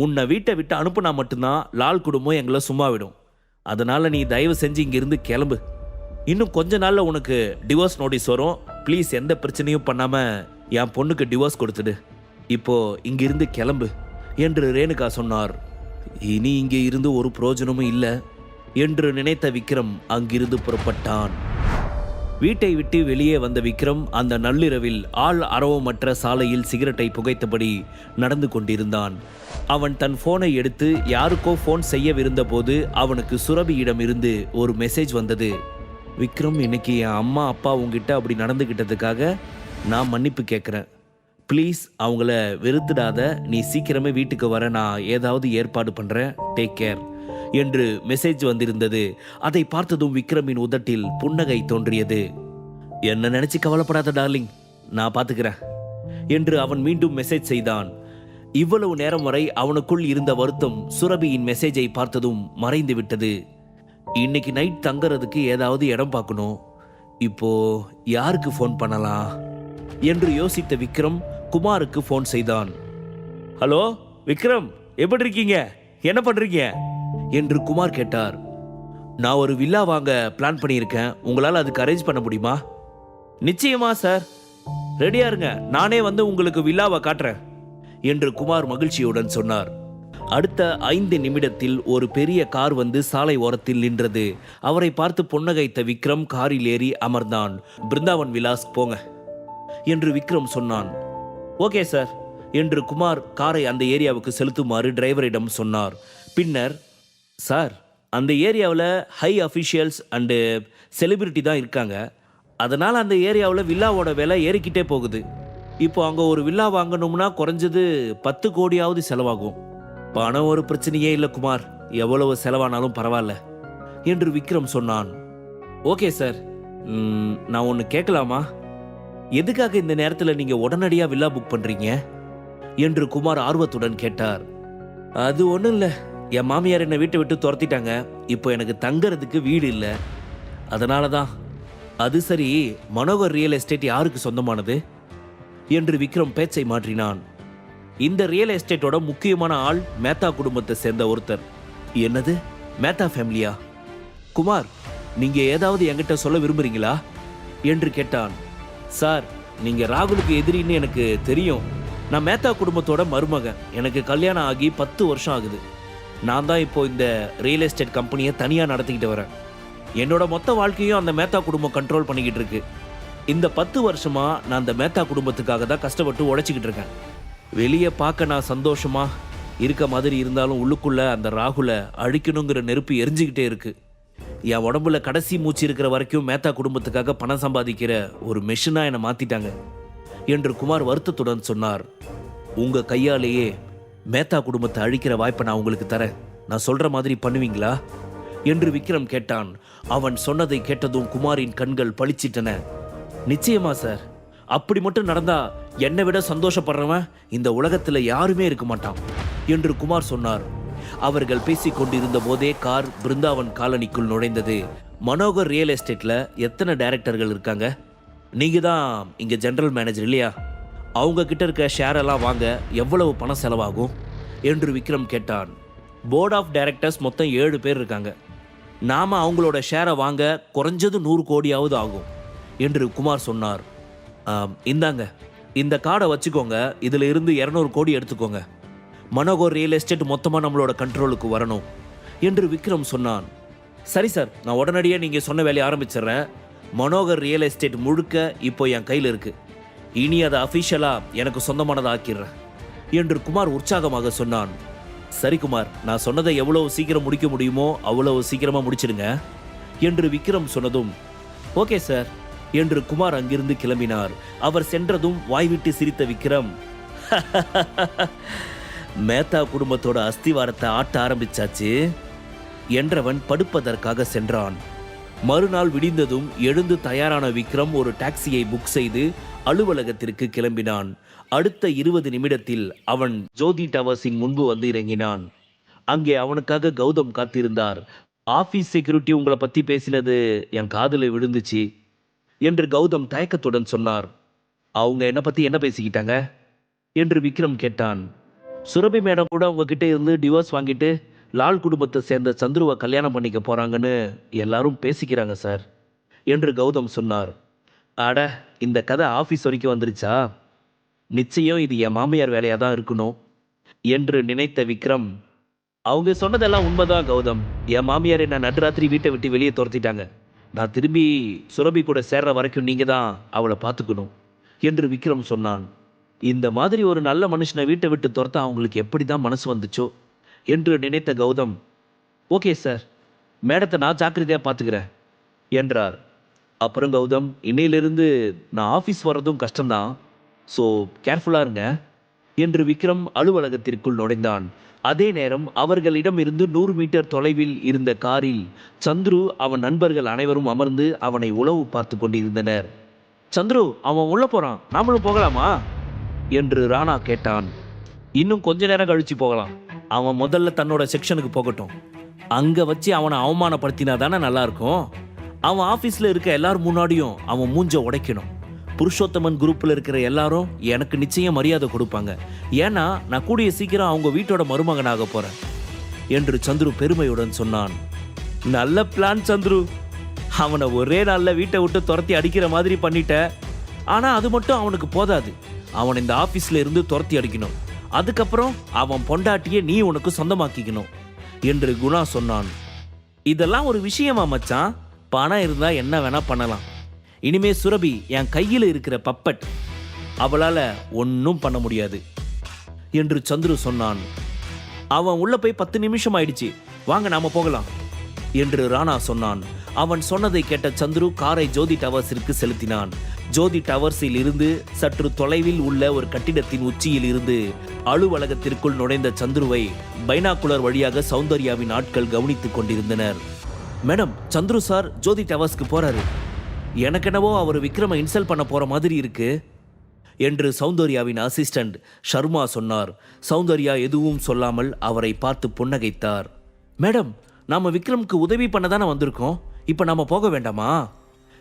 உன்னை வீட்டை விட்டு அனுப்புனா மட்டும்தான் லால் குடும்பம் எங்களை சும்மா விடும். அதனால நீ தயவு செஞ்சு இங்கிருந்து கிளம்பு. இன்னும் கொஞ்ச நாள்ல உனக்கு டிவோர்ஸ் நோட்டீஸ் வரும். ப்ளீஸ் எந்த பிரச்சனையும் பண்ணாம என் பொண்ணுக்கு டிவோர்ஸ் கொடுத்துடு. இப்போ இங்கிருந்து கிளம்பு என்று ரேணுகா சொன்னார். இனி இங்கே இருந்து ஒரு பிரயோஜனமும் இல்லை என்று நினைத்த விக்ரம் அங்கிருந்து புறப்பட்டான். வீட்டை விட்டு வெளியே வந்த விக்ரம் அந்த நள்ளிரவில் ஆள் அரவமற்ற சாலையில் சிகரெட்டை புகைத்தபடி நடந்து கொண்டிருந்தான். அவன் தன் போனை எடுத்து யாருக்கோ போன் செய்யவிருந்த போது அவனுக்கு சுரபியிடம் இருந்து ஒரு மெசேஜ் வந்தது. விக்ரம், இன்னைக்கு என் அம்மா அப்பா உங்ககிட்ட அப்படி நடந்துகிட்டதுக்காக நான் மன்னிப்பு கேட்குறேன். ப்ளீஸ் அவங்கள வெறுத்துடாத. நீ சீக்கிரமே வீட்டுக்கு வர, நான் ஏதாவது ஏற்பாடு பண்ணுறேன். டேக் கேர் என்று மெசேஜ் வந்திருந்தது. அதை பார்த்ததும் விக்ரமின் உதட்டில் புன்னகை தோன்றியது. என்ன நினைச்சு கவலைப்படாத டார்லிங், நான் பார்த்துக்கிறேன் என்று அவன் மீண்டும் மெசேஜ் செய்தான். இவ்வளவு நேரம் வரை அவனுக்குள் இருந்த வருத்தம் சுரபியின் மெசேஜை பார்த்ததும் மறைந்து விட்டது. இன்னைக்கு நைட் தங்கறதுக்கு ஏதாவது இடம் பார்க்கணும். இப்போ யாருக்கு ஃபோன் பண்ணலாம் என்று யோசித்த விக்ரம் குமாருக்கு ஃபோன் செய்தான். ஹலோ விக்ரம், எப்படி இருக்கீங்க? என்ன பண்றீங்க என்று குமார் கேட்டார். நான் ஒரு வில்லா வாங்க பிளான் பண்ணியிருக்கேன். உங்களால் அதுக்கு அரேஞ்ச் பண்ண முடியுமா? நிச்சயமா சார், ரெடியா இருங்க. நானே வந்து உங்களுக்கு வில்லாவை காட்டுறேன் என்று குமார் மகிழ்ச்சியுடன் சொன்னார். அடுத்த 5 நிமிடத்தில் ஒரு பெரிய கார் வந்து சாலை ஓரத்தில் நின்றது. அவரை பார்த்து புன்னகைத்த விக்ரம் காரில் ஏறி அமர்ந்தான். பிருந்தாவன் விலாஸ் போங்க என்று விக்ரம் சொன்னான். ஓகே சார் என்று குமார் காரை அந்த ஏரியாவுக்கு செலுத்துமாறு டிரைவரிடம் சொன்னார். பின்னர், சார், அந்த ஏரியாவில் ஹை அஃபிஷியல்ஸ் அண்டு செலிபிரிட்டி தான் இருக்காங்க. அதனால் அந்த ஏரியாவில் வில்லாவோட விலை ஏறிக்கிட்டே போகுது. இப்போ அங்கே ஒரு வில்லா வாங்கணும்னா குறைஞ்சது 10 கோடியாவது செலவாகும். பணம் ஒரு பிரச்சனையே இல்லை குமார், எவ்வளவு செலவானாலும் பரவாயில்ல என்று விக்ரம் சொன்னான். ஓகே சார், நான் ஒன்று கேட்கலாமா? எதுக்காக இந்த நேரத்தில் நீங்கள் உடனடியாக வில்லா புக் பண்ணுறீங்க என்று குமார் ஆர்வத்துடன் கேட்டார். அது ஒன்றும் இல்லை, என் மாமியார் என்னை வீட்டை விட்டு துரத்திட்டாங்க. இப்போ எனக்கு தங்கறதுக்கு வீடு இல்லை, அதனால தான். அது சரி, மனோகர் ரியல் எஸ்டேட் யாருக்கு சொந்தமானது என்று விக்ரம் பேச்சை மாற்றினான். இந்த ரியல் எஸ்டேட்டோட முக்கியமான ஆள் மேத்தா குடும்பத்தை சேர்ந்த ஒருத்தர். என்னது, மேத்தா ஃபேமிலியா? குமார், நீங்க ஏதாவது என்கிட்ட சொல்ல விரும்புறீங்களா என்று கேட்டான். சார், நீங்க ராகுலுக்கு எதிரின்னு எனக்கு தெரியும். நான் மேத்தா குடும்பத்தோட மருமகன். எனக்கு கல்யாணம் ஆகி 10 வருஷம் ஆகுது. நான் தான் இப்போ இந்த ரியல் எஸ்டேட் கம்பெனியை தனியாக நடத்திக்கிட்டு வரேன். என்னோட மொத்த வாழ்க்கையும் அந்த மேத்தா குடும்பம் கண்ட்ரோல் பண்ணிக்கிட்டு இருக்கு. இந்த 10 வருஷமா நான் அந்த மேத்தா குடும்பத்துக்காக தான் கஷ்டப்பட்டு உழைச்சிக்கிட்டு இருக்கேன். வெளியே பார்க்க நான் சந்தோஷமா இருக்க மாதிரி இருந்தாலும் உள்ளுக்குள்ள அந்த ராகுலை அழிக்கணுங்கிற நெருப்பு எரிஞ்சுக்கிட்டே இருக்கு. என் உடம்புல கடைசி மூச்சு இருக்கிற வரைக்கும் மேத்தா குடும்பத்துக்காக பணம் சம்பாதிக்கிற ஒரு மெஷினா என்னை மாத்திட்டாங்க என்று குமார் வருத்தத்துடன் சொன்னார். உங்க கையாலேயே மேத்தா குடும்பத்தை அழிக்கிற வாய்ப்பை நான் உங்களுக்கு தரேன். நான் சொல்ற மாதிரி பண்ணுவீங்களா என்று விக்ரம் கேட்டான். அவன் சொன்னதை கேட்டதும் குமாரின் கண்கள் பளிச்சிட்டன. நிச்சயமா சார், அப்படி மட்டும் நடந்தா என்னை விட சந்தோஷப்படுறவன் இந்த உலகத்துல யாருமே இருக்க மாட்டான் என்று குமார் சொன்னார். அவர்கள் பேசிக் கொண்டிருந்த போதே கார் பிருந்தாவன் காலனிக்குள் நுழைந்தது. மனோகர் ரியல் எஸ்டேட்ல எத்தனை டைரக்டர்கள் இருக்காங்க? நீங்க தான் இங்க ஜெனரல் மேனேஜர் இல்லையா? அவங்க கிட்ட இருக்க ஷேர் எல்லாம் வாங்க எவ்வளவு பணம் செலவாகும் என்று விக்ரம் கேட்டான். போர்ட் ஆஃப் டைரக்டர்ஸ் மொத்தம் 7 பேர் இருக்காங்க. நாம அவங்களோட ஷேரை வாங்க குறைஞ்சது 100 கோடியாவது ஆகும் என்று குமார் சொன்னார். இந்தாங்க, இந்த கார்டை வச்சுக்கோங்க. இதுல இருந்து 200 கோடி எடுத்துக்கோங்க. மனோகர் ரியல் எஸ்டேட் மொத்தமாக நம்மளோட கண்ட்ரோலுக்கு வரணும் என்று விக்ரம் சொன்னான். சரி சார், நான் உடனடியே நீங்கள் சொன்ன வேலையை ஆரம்பிச்சிடுறேன். மனோகர் ரியல் எஸ்டேட் முழுக்க இப்போ என் கையில் இருக்கு. இனி அதை அஃபிஷியலாக எனக்கு சொந்தமானதை ஆக்கிடுறேன் என்று குமார் உற்சாகமாக சொன்னான். சரி குமார், நான் சொன்னதை எவ்வளவு சீக்கிரம் முடிக்க முடியுமோ அவ்வளவு சீக்கிரமாக முடிச்சிடுங்க என்று விக்ரம் சொன்னதும், ஓகே சார் என்று குமார் அங்கிருந்து கிளம்பினார். அவர் சென்றதும் வாய்விட்டு சிரித்த விக்ரம், மேத்தா குடும்பத்தோட அஸ்திவாரத்தை ஆட்ட ஆரம்பிச்சாச்சு என்றவன் படுப்பதற்காக சென்றான். மறுநாள் விடிந்ததும் எழுந்து தயாரான விக்ரம் ஒரு டாக்ஸியை புக் செய்து அலுவலகத்திற்கு கிளம்பினான். அடுத்த 20 நிமிடத்தில் அவன் ஜோதி டவர்ஸின் முன்பு வந்து இறங்கினான். அங்கே அவனுக்காக கௌதம் காத்திருந்தார். ஆபீஸ் செக்யூரிட்டி உங்களை பத்தி பேசினது என் காதுல விழுந்துச்சு என்று கௌதம் தயக்கத்துடன் சொன்னார். அவங்க என்ன பத்தி என்ன பேசிக்கிட்டாங்க என்று விக்ரம் கேட்டான். சுரபி மேடம் கூட உங்ககிட்ட இருந்து டிவோர்ஸ் வாங்கிட்டு லால் குடும்பத்தை சேர்ந்த சந்துருவை கல்யாணம் பண்ணிக்க போறாங்கன்னு எல்லாரும் பேசிக்கிறாங்க சார் என்று கௌதம் சொன்னார். அட, இந்த கதை ஆஃபீஸ் வரைக்கும் வந்துருச்சா? நிச்சயம் இது என் மாமியார் வேலையாக தான் இருக்கணும் என்று நினைத்த விக்ரம், அவங்க சொன்னதெல்லாம் உண்மைதான் கௌதம். என் மாமியார் என்ன நடுராத்திரி வீட்டை விட்டு வெளியே துரத்திட்டாங்க. நான் திரும்பி சுரபி கூட சேர்ற வரைக்கும் நீங்கள் தான் அவளை பார்த்துக்கணும் என்று விக்ரம் சொன்னான். இந்த மாதிரி ஒரு நல்ல மனுஷனை வீட்டை விட்டு துரத்த அவங்களுக்கு எப்படி தான் மனசு வந்துச்சோ என்று நினைத்த கௌதம், ஓகே சார், மேடத்தை நான் ஜாக்கிரதையாக பார்த்துக்கிறேன் என்றார். அப்புறம் கௌதம், இன்னையிலிருந்து நான் ஆஃபீஸ் வர்றதும் கஷ்டம்தான், ஸோ கேர்ஃபுல்லாக இருங்க என்று விக்ரம் அலுவலகத்திற்குள் நுழைந்தான். அதே நேரம் அவர்களிடம் இருந்து 100 மீட்டர் தொலைவில் இருந்த காரில் சந்துரு அவன் நண்பர்கள் அனைவரும் அமர்ந்து அவனை உளவு பார்த்து கொண்டிருந்தனர். சந்துரு, அவன் உள்ள போறான், நாமளும் போகலாமா என்று ராணா கேட்டான். இன்னும் கொஞ்ச நேரம் கழிச்சு போகலாம். அவன் முதல்ல தன்னோட செக்ஷனுக்கு போகட்டும். அங்கே வச்சு அவனை அவமானப்படுத்தினா தானே நல்லா இருக்கும். அவன் ஆஃபீஸில் இருக்க எல்லாரும் முன்னாடியும் அவன் மூஞ்ச உடைக்கணும். புருஷோத்தமன் குரூப்பில் இருக்கிற எல்லாரும் எனக்கு நிச்சயம் மரியாதை கொடுப்பாங்க. ஏன்னா நான் கூடிய சீக்கிரம் அவங்க வீட்டோட மருமகனாக போகிறேன் என்று சந்துரு பெருமையுடன் சொன்னான். நல்ல பிளான் சந்துரு. அவனை ஒரே நாளில் வீட்டை விட்டு துரத்தி அடிக்கிற மாதிரி பண்ணிட்ட. ஆனால் அது மட்டும் அவனுக்கு போதாது. அவன் இந்த ஆஃபீஸில் இருந்து துரத்தி அடிக்கணும். அதுக்கப்புறம் அவன் பொண்டாட்டியை நீ உனக்கு சொந்தமாக்கிக்கணும் என்று குணா சொன்னான். இதெல்லாம் ஒரு விஷயமா மச்சான்? பணம் இருந்தால் என்ன வேணா பண்ணலாம். இனிமே சுரபி என் கையில் இருக்கிற பப்பட், அவளால் ஒன்றும் பண்ண முடியாது என்று சந்துரு சொன்னான். அவன் உள்ள போய் 10 நிமிஷம் ஆயிடுச்சு, வாங்க நாம போகலாம் என்று ராணா சொன்னான். அவன் சொன்னதை கேட்ட சந்துரு காரை ஜோதி டவர்ஸிற்கு செலுத்தினான். ஜோதி டவர்ஸில் இருந்து சற்று தொலைவில் உள்ள ஒரு கட்டிடத்தின் உச்சியில் இருந்து அலுவலகத்திற்குள் நுழைந்த சந்துருவை பைனாக்குலர் வழியாக சௌந்தர்யாவின் ஆட்கள் கவனித்துக் கொண்டிருந்தனர். மேடம், சந்துரு சார் ஜோதி டவர்ஸ்க்கு போறாரு. எனக்கெனவோ அவர் விக்ரமை இன்சல்ட் பண்ண போற மாதிரி இருக்கு என்று சௌந்தர்யாவின் அசிஸ்டன்ட் ஷர்மா சொன்னார். சௌந்தர்யா எதுவும் சொல்லாமல் அவரை பார்த்து புன்னகைத்தார். மேடம், நாம விக்ரமுக்கு உதவி பண்ண தானே வந்திருக்கோம், இப்ப நாம போக வேண்டாமா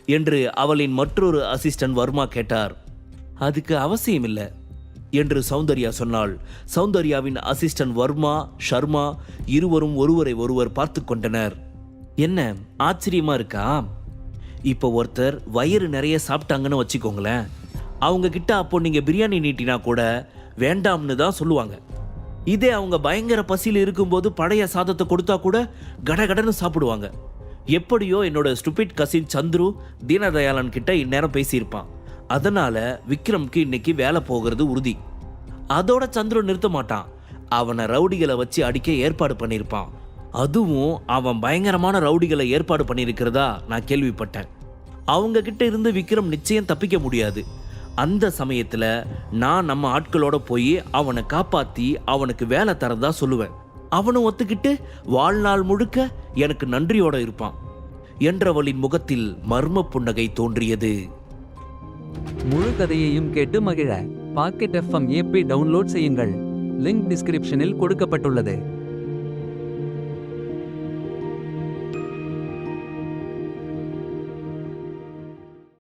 என்று அவளின் மற்றொரு அசிஸ்டன்ட் வர்மா கேட்டார். அதுக்கு அவசியம் இல்லை என்று சௌந்தர்யா சொன்னாள். சௌந்தர்யாவின் அசிஸ்டன்ட் வர்மா, ஷர்மா இருவரும் ஒருவரை ஒருவர் பார்த்து கொண்டனர். என்ன ஆச்சரியமா இருக்கா? இப்போ ஒருத்தர் வயிறு நிறைய சாப்பிட்டாங்கன்னு வச்சுக்கோங்களேன், அவங்க கிட்ட அப்போ நீங்க பிரியாணி நீட்டினா கூட வேண்டாம்னு தான் சொல்லுவாங்க. இதே அவங்க பயங்கர பசியில் இருக்கும்போது பழைய சாதத்தை கொடுத்தா கூட கடகடன்னு சாப்பிடுவாங்க. எப்படியோ என்னோட ஸ்டூபிட் கசின் சந்துரு தீனதயாளன் கிட்ட இந்நேரம் பேசியிருப்பான். அதனால விக்ரம்க்கு இன்னைக்கு வேலை போகிறது உறுதி. அதோட சந்துரு நிறுத்த மாட்டான். அவனை ரவுடிகளை வச்சு அடிக்க ஏற்பாடு பண்ணியிருப்பான். அதுவும் அவன் பயங்கரமான ரவுடிகளை ஏற்பாடு பண்ணியிருக்கிறதா நான் கேள்விப்பட்டேன். அவங்க கிட்ட இருந்து விக்ரம் நிச்சயம் தப்பிக்க முடியாது. அந்த சமயத்தில் நான் நம்ம ஆட்களோட போய் அவனை காப்பாற்றி அவனுக்கு வேலை தரதா சொல்லுவேன். அவனும் ஒத்துக்கிட்டு வாழ்நாள் முழுக்க எனக்கு நன்றியோட இருப்பான் என்றவளின் முகத்தில் மர்ம புன்னகை தோன்றியது. முழு கதையையும் கேட்டு மகிழ பாக்கெட் FM ஆப்பை டவுன்லோட் செய்யுங்கள். லிங்க் டிஸ்கிரிப்ஷனில் கொடுக்கப்பட்டுள்ளது.